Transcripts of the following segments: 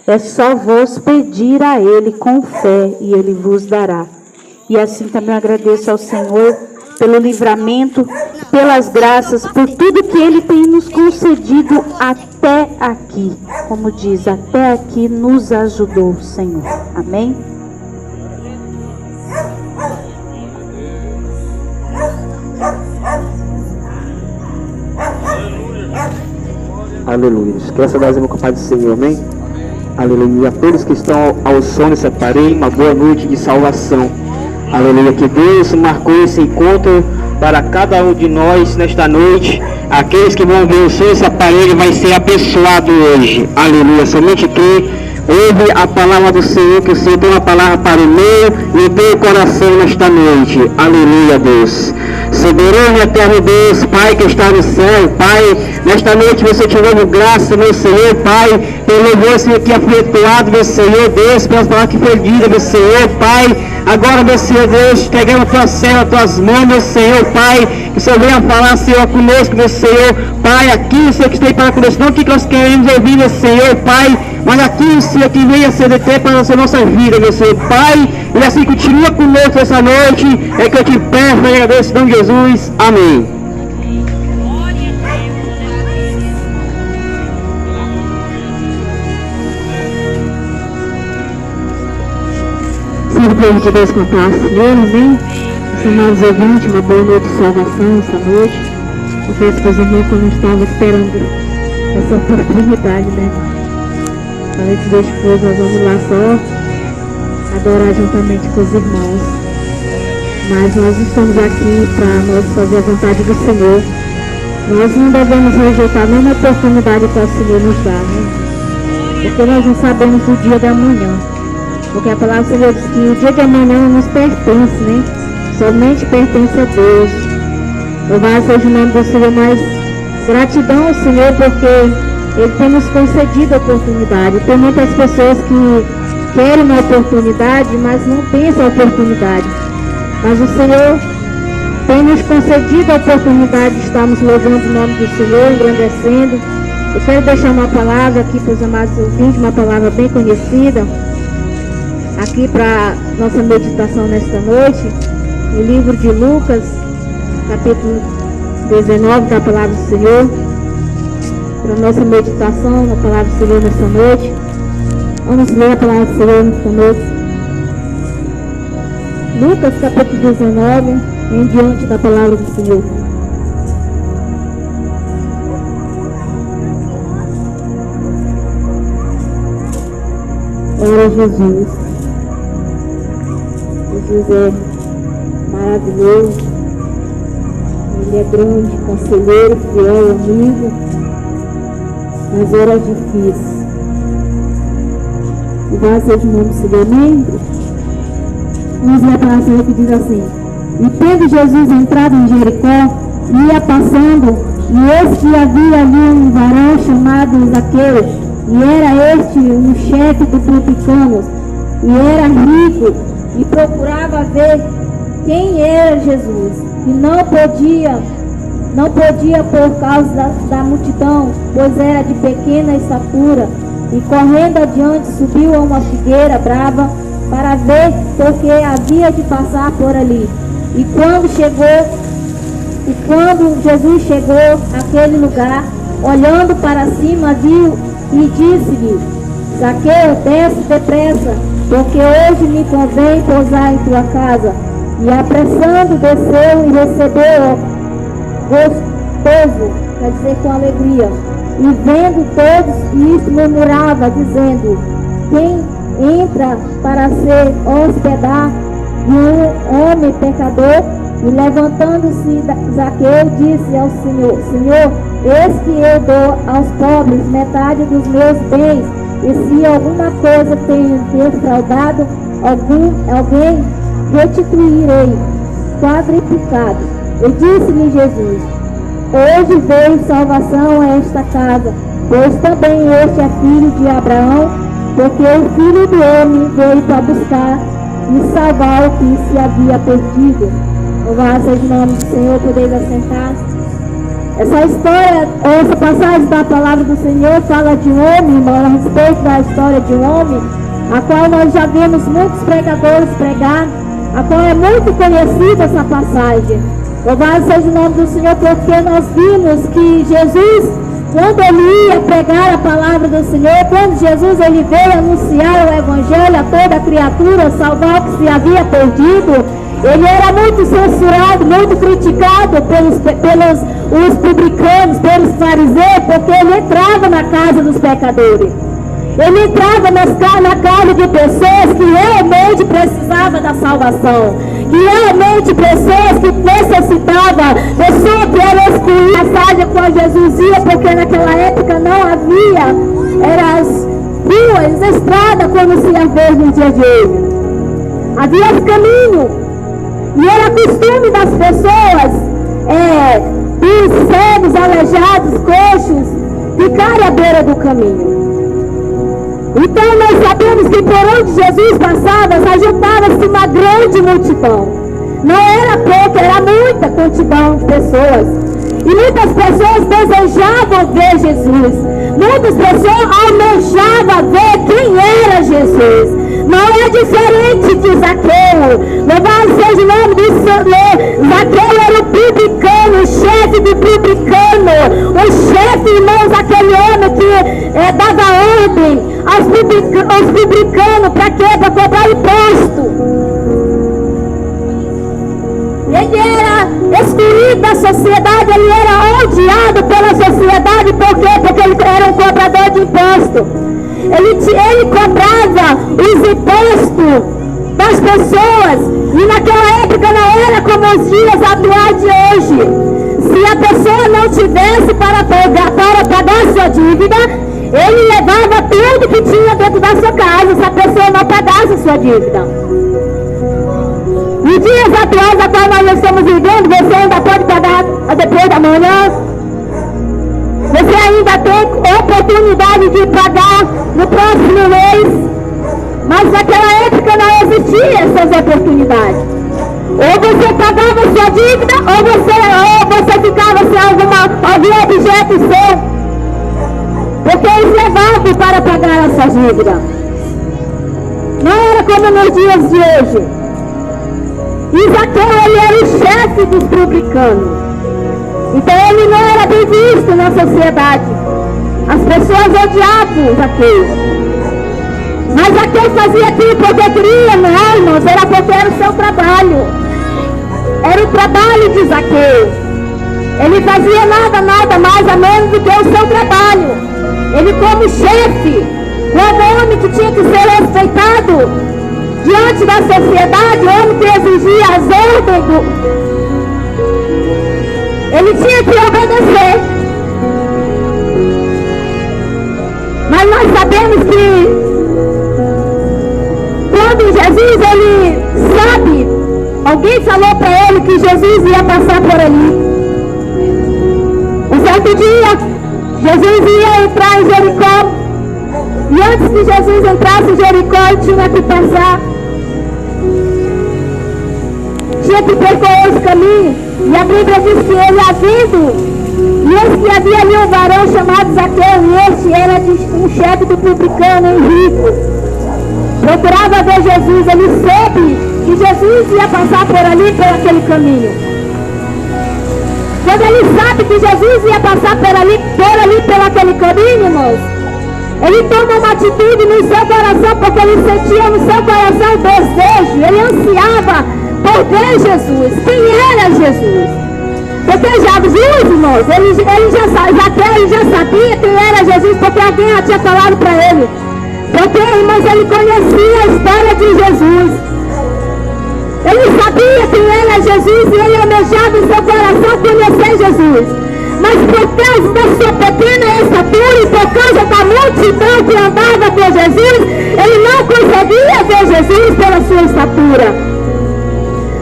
É só vos pedir a Ele com fé e Ele vos dará. E assim também agradeço ao Senhor pelo livramento, pelas graças, por tudo que Ele tem nos concedido até aqui. Como diz, até aqui nos ajudou o Senhor. Amém? Aleluia. Graças a Deus, meu Pai do Senhor, amém? Aleluia. A todos que estão ao som desse aparelho, uma boa noite de salvação. Aleluia. Que Deus marcou esse encontro para cada um de nós nesta noite. Aqueles que vão ver o som desse aparelho vai ser abençoado hoje. Aleluia. Somente quem ouve a palavra do Senhor, que o Senhor tem uma palavra para o meu e o teu coração nesta noite. Aleluia, Deus. Soberano e eterno Deus, Pai que está no céu, Pai, nesta noite você te louvo graça, meu Senhor, Pai, pelo louvor, Senhor, que é efetuado, meu Senhor, Deus, pelas palavras que foi dita, meu Senhor, Pai, agora, meu Senhor, Deus, entregamos a tua serva, as tuas mãos, meu Senhor, Pai, que o Senhor venha falar, Senhor, conosco, meu Senhor, Pai, aqui o Senhor que está aí para conosco, não o que nós queremos ouvir, meu Senhor, Pai, mas aqui o Senhor que venha ser deter para a nossa vida, meu Senhor, Pai, e assim continua conosco essa noite, é que eu te peço, e agradeço, em nome de Jesus, amém. Senhor, o povo de Deus com a paz, Senhor, amém? Amados ouvintes, uma boa noite de salvação essa noite. Confesso para os irmãos que eu não estava esperando essa oportunidade, né? Falei que Deus depois nós vamos lá só adorar juntamente com os irmãos. Mas nós estamos aqui para nós fazer a vontade do Senhor. Nós não devemos rejeitar nenhuma oportunidade que o Senhor nos dá, né? Porque nós não sabemos o dia de amanhã. Porque a palavra do Senhor diz que o dia de amanhã não nos pertence, né? Somente pertence a Deus. Louvado seja o nome do Senhor, mas gratidão ao Senhor porque Ele tem nos concedido a oportunidade. Tem muitas pessoas que querem uma oportunidade, mas não pensam a oportunidade. Mas o Senhor tem nos concedido a oportunidade de estarmos louvando o nome do Senhor, engrandecendo. Eu quero deixar uma palavra aqui para os amados ouvintes, uma palavra bem conhecida, aqui para nossa meditação nesta noite, no livro de Lucas, capítulo 19 da palavra do Senhor, para nossa meditação na palavra do Senhor nesta noite. Vamos ler a palavra do Senhor nesta noite. Lucas, capítulo 19, em diante da palavra do Senhor. Glória a Jesus. Jesus é maravilhoso, Ele é grande, conselheiro, fiel, amigo, nas horas difíceis. O vaso seja o nome do Senhor, amém? Vamos ler a palavra que diz assim: e tendo Jesus entrado em Jericó, ia passando, e eis que havia ali um varão chamado Zaqueu, e era este um chefe dos publicanos, e era rico, e procurava ver quem era Jesus, e não podia por causa da multidão, pois era de pequena estatura, e correndo adiante subiu a uma figueira brava para ver, porque havia de passar por ali. E quando Jesus chegou àquele lugar, olhando para cima, viu e disse-lhe: Zaqueu, desce depressa, porque hoje me convém pousar em tua casa. E apressando, desceu e recebeu gostoso, quer dizer, com alegria. E vendo todos isto, murmurava, dizendo: quem entra para ser hospedar de um homem pecador? E levantando-se Zaqueu, disse ao Senhor: Senhor, eis que eu dou aos pobres metade dos meus bens, e se alguma coisa tenho defraudado alguém, restituirei quadriplicado. E disse-lhe Jesus: hoje veio salvação a esta casa, pois também este é filho de Abraão, porque o Filho do Homem veio para buscar e salvar o que se havia perdido. Louvado seja o nome do Senhor, podeis assentar. Essa história, essa passagem da palavra do Senhor fala de um homem, irmão, a respeito da história de um homem, a qual nós já vimos muitos pregadores pregar, a qual é muito conhecida essa passagem. Louvado seja o nome do Senhor, porque nós vimos que Jesus, quando ele ia pregar a palavra do Senhor, quando Jesus ele veio anunciar o Evangelho a toda criatura, salvar o que se havia perdido, ele era muito censurado, muito criticado pelos os publicanos, pelos fariseus, porque ele entrava na casa dos pecadores. Ele entrava na casa de pessoas que realmente precisavam da salvação, que realmente pessoas que necessitavam, pessoas que eram excluídas. A passagem quando Jesus ia, porque naquela época não havia, eram as ruas, estradas como se vê no dia de hoje. Havia os caminhos. E era costume das pessoas, dos cegos, aleijados, coxos, ficarem à beira do caminho. Então nós sabemos que por onde Jesus passava, ajuntava-se uma grande multidão. Não era pouca, era muita quantidade de pessoas. E muitas pessoas desejavam ver Jesus. Muitas pessoas almejavam ver quem era Jesus. Não é diferente de Zaqueu. Louvado seja o nome do Senhor. Zaqueu era o publicano, o chefe do publicano. O chefe, irmãos, aquele homem que dava ordem aos publicanos. Para quê? Para cobrar imposto. Ele era excluído da sociedade, ele era odiado pela sociedade. Por quê? Porque ele era um cobrador de imposto. Ele cobrava os impostos das pessoas. E naquela época não era como os dias atuais de hoje. Se a pessoa não tivesse para pagar sua dívida, ele levava tudo que tinha dentro da sua casa, se a pessoa não pagasse sua dívida. Nos dias atuais a qual nós estamos vivendo, você ainda pode pagar depois da manhã. Você ainda tem oportunidade de pagar no próximo mês. Mas naquela época não existia essas oportunidades. Ou você pagava sua dívida, ou você ficava sem algum objeto seu. Porque eles levavam para pagar a sua dívida. Não era como nos dias de hoje. E Zaqueu, ele era o chefe dos publicanos. Então ele não era bem visto na sociedade. As pessoas odiavam Zaqueu. Mas Zaqueu fazia aquilo porque queria, não, irmãos, era porque era o seu trabalho. Era o trabalho de Zaqueu. Ele fazia nada mais a menos do que o seu trabalho. Ele como chefe, como homem que tinha que ser respeitado diante da sociedade, homem que exigia as ordens ele tinha que obedecer. Mas nós sabemos que quando Jesus, ele sabe, alguém falou para ele que Jesus ia passar por ali. Um certo dia, Jesus ia entrar em Jericó. E antes que Jesus entrasse em Jericó, ele tinha que passar. Tinha que percorrer os caminhos. E a Bíblia diz que ele havendo, e eis que havia ali um varão chamado Zaqueu, e este era um chefe do publicano, rico. Procurava ver Jesus, ele soube que Jesus ia passar por ali, por aquele caminho. Quando ele sabe que Jesus ia passar por ali, por aquele caminho, irmãos, ele toma uma atitude no seu coração, porque ele sentia no seu coração desejo, ele ansiava por ver Jesus. Quem era Jesus? Porque Jesus, irmãos, Zaqueu já sabia quem era Jesus, porque alguém já tinha falado para ele. Porque, irmãos, ele conhecia a história de Jesus. Ele sabia quem era Jesus e ele almejava em seu coração conhecer Jesus. Mas por causa da sua pequena estatura e por causa da multidão que andava com Jesus, ele não conseguia ver Jesus pela sua estatura.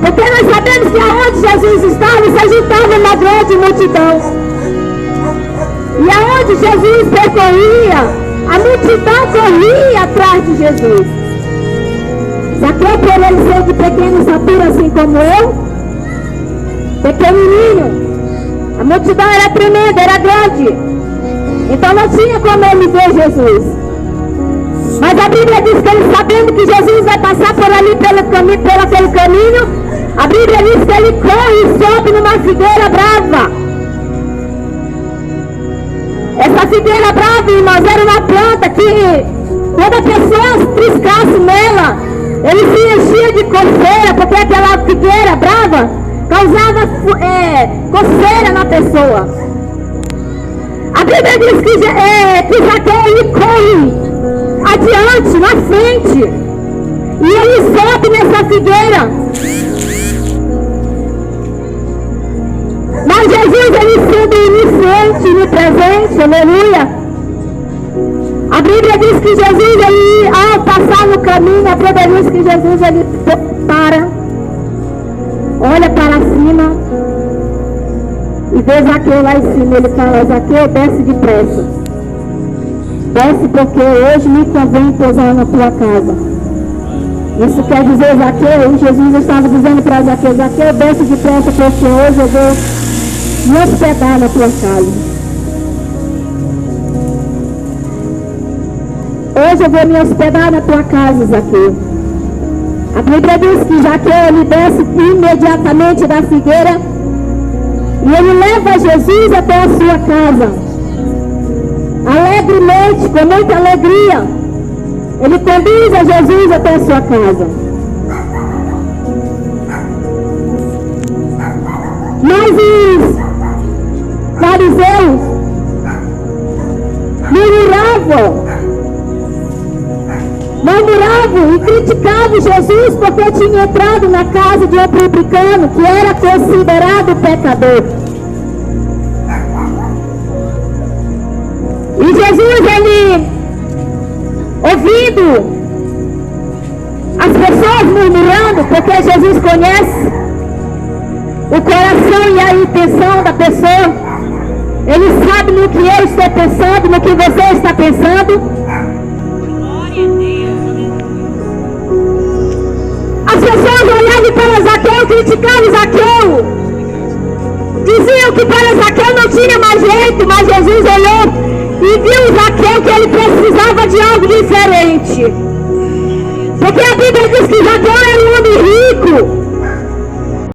Porque nós sabemos que aonde Jesus estava, se juntava uma grande multidão. E aonde Jesus percorria, a multidão corria atrás de Jesus. Zaqueu, por ele ser de pequena estatura, assim como eu, pequenininho, A multidão era tremenda, era grande. Então não tinha como ele ver Jesus. Mas a Bíblia diz que ele, sabendo que Jesus vai passar por ali, pelo aquele caminho, a Bíblia diz que ele corre e sobe numa figueira brava. Essa figueira brava, irmãos, era uma planta que toda pessoa triscasse nela, ele se enchia de coceira, porque aquela figueira brava causava coceira na pessoa. A Bíblia diz que Zaqueu ele corre adiante, na frente, e ele sobe nessa figueira. Mas Jesus, ele sendo onisciente, onipresente, aleluia. A Bíblia diz que Jesus, ele, ao passar no caminho, a Bíblia diz que Jesus, ele para, olha para cima e vê Zaqueu lá em cima. Ele fala: Zaqueu, desce depressa. Desce, porque hoje me convém pousar na tua casa. Isso quer dizer, Zaqueu, Jesus estava dizendo para Zaqueu: Zaqueu, desce depressa, porque hoje eu vou me hospedar na tua casa. Hoje eu vou me hospedar na tua casa, Zaqueu. A Bíblia diz que Zaqueu, ele desce imediatamente da figueira e ele leva Jesus até a sua casa. Alegremente, com muita alegria, ele conduz a Jesus até a sua casa. Mas os fariseus murmuravam e criticavam Jesus porque tinha entrado na casa de um publicano que era considerado pecador. E Jesus, ele, ouvindo as pessoas murmurando, porque Jesus conhece o coração e a intenção da pessoa, ele sabe no que eu estou pensando, no que você está pensando. As pessoas olhavam para Zaqueu, criticavam Zaqueu, diziam que para Zaqueu não tinha mais jeito, mas Jesus olhou e viu Zaqueu que ele precisava de algo diferente. Porque a Bíblia diz que Zaqueu era um homem rico.